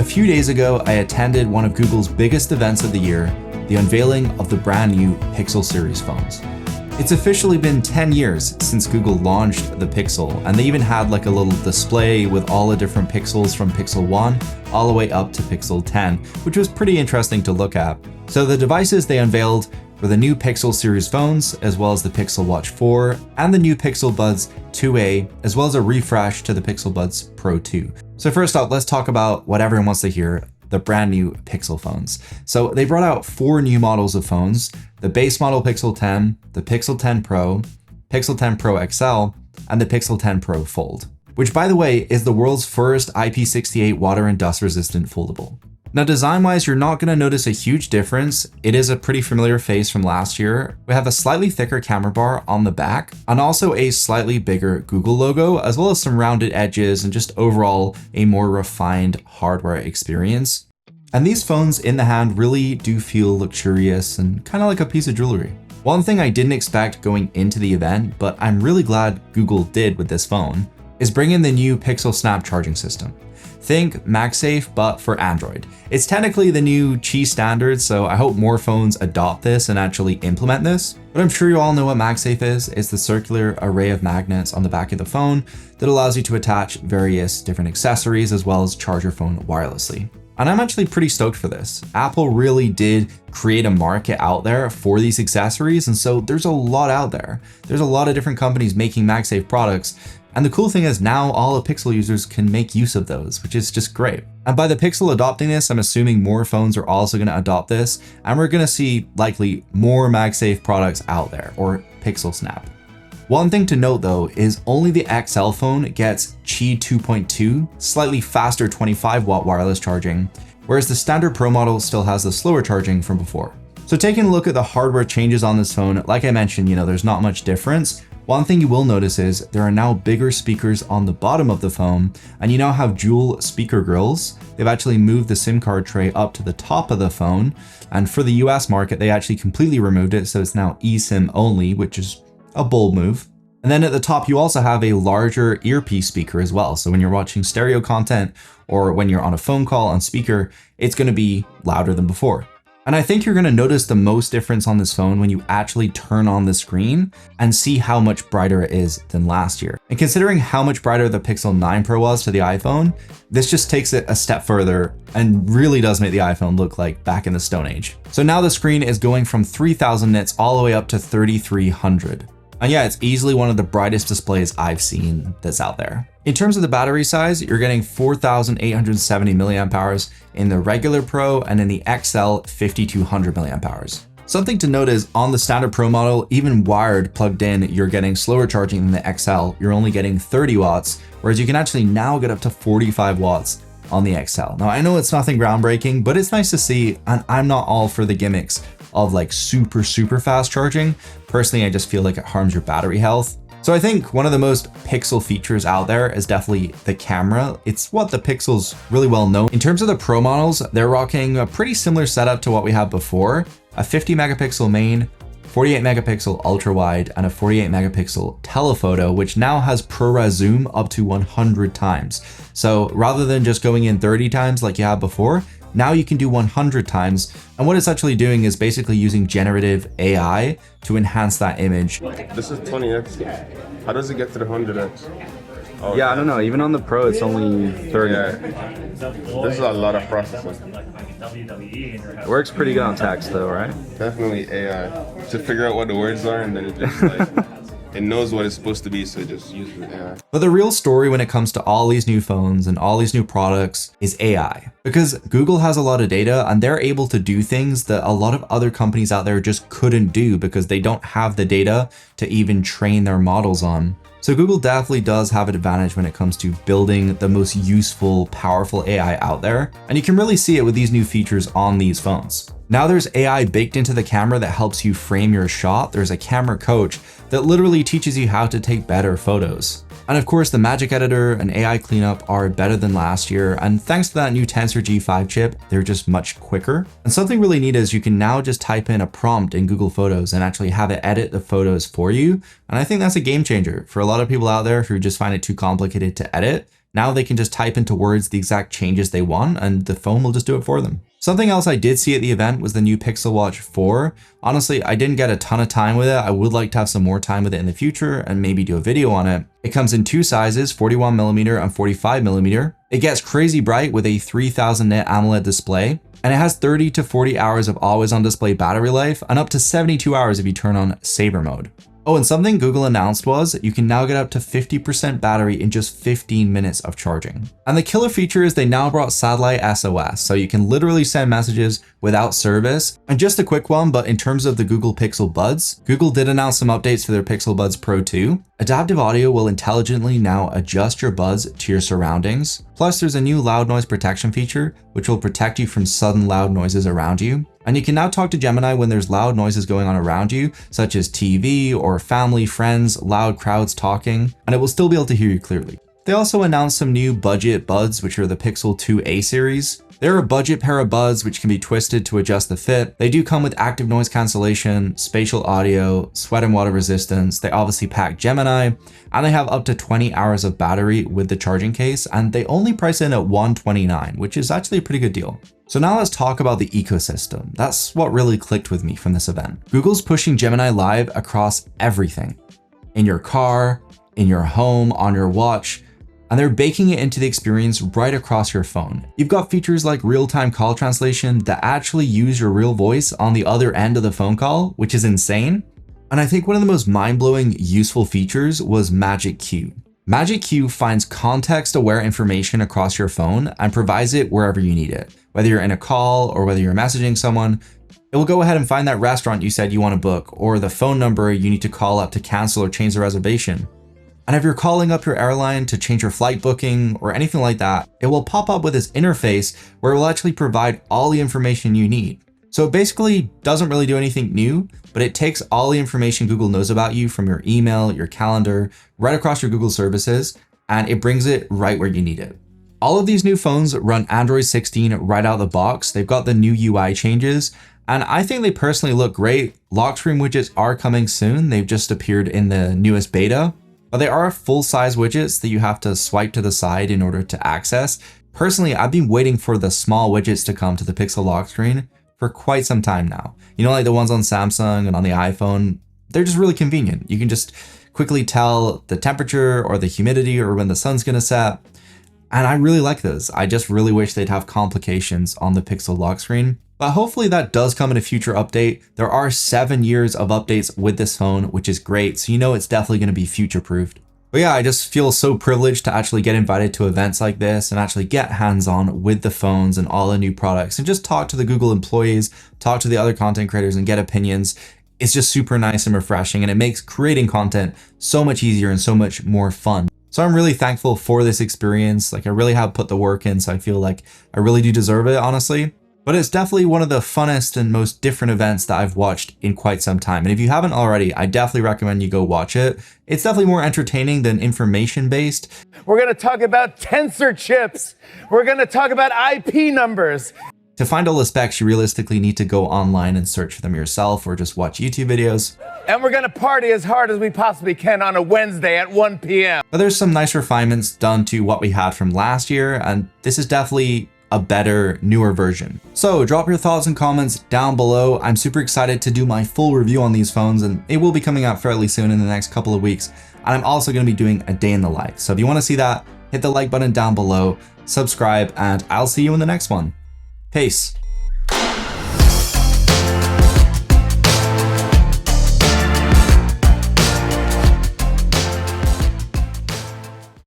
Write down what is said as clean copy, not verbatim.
A few days ago, I attended one of Google's biggest events of the year, the unveiling of the brand new Pixel series phones. It's officially been 10 years since Google launched the Pixel, and they even had like a little display with all the different Pixels from Pixel 1 all the way up to Pixel 10, which was pretty interesting to look at. So the devices they unveiled were the new Pixel series phones, as well as the Pixel Watch 4 and the new Pixel Buds 2a, as well as a refresh to the Pixel Buds Pro 2. So first up, let's talk about what everyone wants to hear, the brand new Pixel phones. So they brought out 4 new models of phones: the base model Pixel 10, the Pixel 10 Pro, Pixel 10 Pro XL, and the Pixel 10 Pro Fold, which by the way is the world's first IP68 water and dust resistant foldable. Now design-wise, you're not going to notice a huge difference. It is a pretty familiar face from last year. We have a slightly thicker camera bar on the back and also a slightly bigger Google logo, as well as some rounded edges and just overall a more refined hardware experience. And these phones in the hand really do feel luxurious and kind of like a piece of jewelry. One thing I didn't expect going into the event, but I'm really glad Google did with this phone, is bring in the new Pixel Snap charging system. Think MagSafe, but for Android. It's technically the new Qi standard, so I hope more phones adopt this and actually implement this. But I'm sure you all know what MagSafe is. It's the circular array of magnets on the back of the phone that allows you to attach various different accessories as well as charge your phone wirelessly. And I'm actually pretty stoked for this. Apple really did create a market out there for these accessories, and so there's a lot out there. There's a lot of different companies making MagSafe products. And the cool thing is now all the Pixel users can make use of those, which is just great. And by the Pixel adopting this, I'm assuming more phones are also going to adopt this, and we're going to see likely more MagSafe products out there, or Pixel Snap. One thing to note though is only the XL phone gets Qi 2.2, slightly faster 25 watt wireless charging, whereas the standard Pro model still has the slower charging from before. So taking a look at the hardware changes on this phone, like I mentioned, there's not much difference. One thing you will notice is there are now bigger speakers on the bottom of the phone, and you now have dual speaker grills. They've actually moved the SIM card tray up to the top of the phone, and for the US market, they actually completely removed it, so it's now eSIM only, which is a bold move. And then at the top, you also have a larger earpiece speaker as well. So when you're watching stereo content or when you're on a phone call on speaker, it's going to be louder than before. And I think you're going to notice the most difference on this phone when you actually turn on the screen and see how much brighter it is than last year. And considering how much brighter the Pixel 9 Pro was to the iPhone, this just takes it a step further and really does make the iPhone look like back in the Stone Age. So now the screen is going from 3000 nits all the way up to 3300. And yeah, it's easily one of the brightest displays I've seen that's out there. In terms of the battery size, you're getting 4,870 milliamp hours in the regular Pro, and in the XL, 5,200 milliamp hours. Something to note is on the standard Pro model, even wired plugged in, you're getting slower charging than the XL. You're only getting 30 watts, whereas you can actually now get up to 45 watts on the XL. Now I know it's nothing groundbreaking, but it's nice to see, and I'm not all for the gimmicks of like super fast charging. Personally, I just feel like it harms your battery health. So I think one of the most Pixel features out there is definitely the camera. It's what the Pixel's really well known. In terms of the Pro models, they're rocking a pretty similar setup to what we had before: a 50 megapixel main, 48 megapixel ultra wide, and a 48 megapixel telephoto, which now has ProRes zoom up to 100 times. So rather than just going in 30 times like you had before, now you can do 100 times. And what it's actually doing is basically using generative AI to enhance that image. This is 20x. How does it get to the 100x? Oh, yeah, I don't know. Even on the Pro, it's only 30. Yeah. This is a lot of processing. It works pretty good on text though, right? Definitely AI. To figure out what the words are, and then it just like... It knows what it's supposed to be, so it just uses AI. But the real story when it comes to all these new phones and all these new products is AI. Because Google has a lot of data and they're able to do things that a lot of other companies out there just couldn't do because they don't have the data to even train their models on. So Google definitely does have an advantage when it comes to building the most useful, powerful AI out there. And you can really see it with these new features on these phones. Now there's AI baked into the camera that helps you frame your shot. There's a camera coach that literally teaches you how to take better photos. And of course, the Magic Editor and AI Cleanup are better than last year. And thanks to that new Tensor G5 chip, they're just much quicker. And something really neat is you can now just type in a prompt in Google Photos and actually have it edit the photos for you. And I think that's a game changer for a lot of people out there who just find it too complicated to edit. Now they can just type into words the exact changes they want and the phone will just do it for them. Something else I did see at the event was the new Pixel Watch 4. Honestly, I didn't get a ton of time with it. I would like to have some more time with it in the future and maybe do a video on it. It comes in two sizes, 41mm and 45mm. It gets crazy bright with a 3000 nit AMOLED display, and it has 30 to 40 hours of always on display battery life and up to 72 hours if you turn on saver mode. Oh, and something Google announced was you can now get up to 50% battery in just 15 minutes of charging. And the killer feature is they now brought satellite SOS, so you can literally send messages without service. And just a quick one, but in terms of the Google Pixel Buds, Google did announce some updates for their Pixel Buds Pro 2. Adaptive audio will intelligently now adjust your buds to your surroundings. Plus, there's a new loud noise protection feature, which will protect you from sudden loud noises around you. And you can now talk to Gemini when there's loud noises going on around you, such as TV or family, friends, loud crowds talking, and it will still be able to hear you clearly. They also announced some new budget buds, which are the Pixel 2a series. They're a budget pair of buds which can be twisted to adjust the fit. They do come with active noise cancellation, spatial audio, sweat and water resistance. They obviously pack Gemini, and they have up to 20 hours of battery with the charging case, and they only price in at $129, which is actually a pretty good deal. So now let's talk about the ecosystem. That's what really clicked with me from this event. Google's pushing Gemini Live across everything. In your car, in your home, on your watch, and they're baking it into the experience right across your phone. You've got features like real-time call translation that actually use your real voice on the other end of the phone call, which is insane. And I think one of the most mind-blowing useful features was Magic Queue. Magic Queue finds context-aware information across your phone and provides it wherever you need it. Whether you're in a call or whether you're messaging someone, it will go ahead and find that restaurant you said you want to book or the phone number you need to call up to cancel or change the reservation. And if you're calling up your airline to change your flight booking or anything like that, it will pop up with this interface where it will actually provide all the information you need. So it basically doesn't really do anything new, but it takes all the information Google knows about you from your email, your calendar, right across your Google services, and it brings it right where you need it. All of these new phones run Android 16 right out of the box. They've got the new UI changes, and I think they personally look great. Lock screen widgets are coming soon. They've just appeared in the newest beta. But they are full-size widgets that you have to swipe to the side in order to access. Personally, I've been waiting for the small widgets to come to the Pixel lock screen for quite some time now. You know, like the ones on Samsung and on the iPhone, they're just really convenient. You can just quickly tell the temperature or the humidity or when the sun's gonna set. And I really like those. I just really wish they'd have complications on the Pixel lock screen. But hopefully that does come in a future update. There are 7 years of updates with this phone, which is great. So you know it's definitely going to be future-proofed. But yeah, I just feel so privileged to actually get invited to events like this and actually get hands-on with the phones and all the new products and just talk to the Google employees, talk to the other content creators and get opinions. It's just super nice and refreshing, and it makes creating content so much easier and so much more fun. So I'm really thankful for this experience. Like, I really have put the work in, so I feel like I really do deserve it, honestly. But it's definitely one of the funnest and most different events that I've watched in quite some time. And if you haven't already, I definitely recommend you go watch it. It's definitely more entertaining than information-based. We're gonna talk about tensor chips. We're gonna talk about IP numbers. To find all the specs, you realistically need to go online and search for them yourself or just watch YouTube videos. And we're gonna party as hard as we possibly can on a Wednesday at 1 p.m. But there's some nice refinements done to what we had from last year, and this is definitely a better, newer version. So drop your thoughts and comments down below. I'm super excited to do my full review on these phones, and it will be coming out fairly soon in the next couple of weeks. And I'm also gonna be doing a day in the life. So if you wanna see that, hit the like button down below, subscribe, and I'll see you in the next one. Peace.